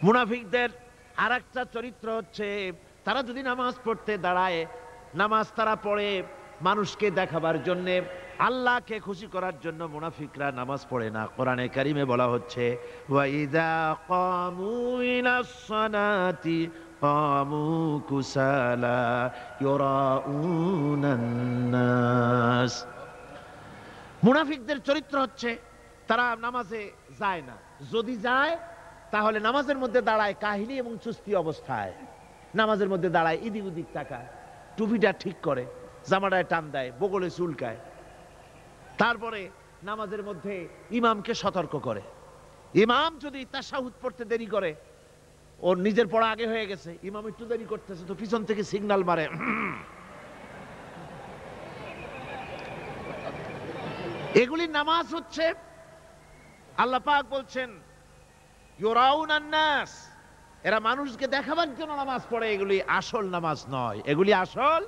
মুনাফিকদের আরেকটা চরিত্র হচ্ছে, তারা যদি নামাজ পড়তে দাঁড়ায়, নামাজ তারা পড়ে মানুষকে দেখাবার জন্য, আল্লাহকে খুশি করার জন্য মুনাফিকরা নামাজ পড়ে না। কোরআনে কারিমে বলা হচ্ছে ওয়াইদা কামু ইলাস সালাতি কামু কুসালা ইউরাউনান নাস। মুনাফিকদের চরিত্র হচ্ছে তারা নামাজে যায় না, যদি যায় তাহলে নামাজের মধ্যে দাঁড়ায় কাহিনী এবং চুস্তি অবস্থায়, নামাজের মধ্যে দাঁড়ায় এদিক ওদিক তাকায়, টুপিটা ঠিক করে, জামাটায় টান দেয়, বগলে চুলকায়, তারপরে নামাজের মধ্যে ইমামকে সতর্ক করে। ইমাম যদি তাশাহুদ পড়তে দেরি করে, ওর নিজের পড়া আগে হয়ে গেছে, ইমাম একটু দেরি করতেছে, তো পিছন থেকে সিগন্যাল মারে। এগুলি নামাজ হচ্ছে, আল্লাহ পাক বলছেন ইউরাউনান নাস, এরা মানুষকে দেখাবার জন্য নামাজ পড়ে, এগুলি আসল নামাজ নয়, এগুলি আসল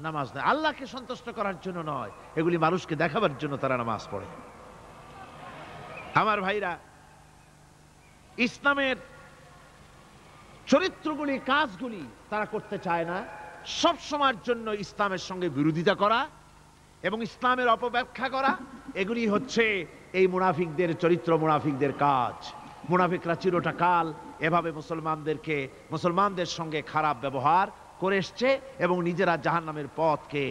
নামাজ নয়, আল্লাহকে সন্তুষ্ট করার জন্য নয়, এগুলি মানুষকে দেখাবার জন্য তারা নামাজ পড়ে। আমার ভাইরা, ইসলামের চরিত্রগুলি, কাজগুলি তারা করতে চায় না, সব সময়ের জন্য ইসলামের সঙ্গে বিরোধিতা করা এবং ইসলামের অপব্যাখ্যা করা, এগুলি হচ্ছে এই মুনাফিকদের চরিত্র, মুনাফিকদের কাজ। মুনাফিকরা চিরটা কাল এভাবে মুসলমানদের সঙ্গে খারাপ ব্যবহার করে এসছে এবং নিজেরা জাহান্নামের পথকে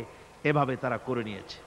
এভাবে তারা করে নিয়েছে।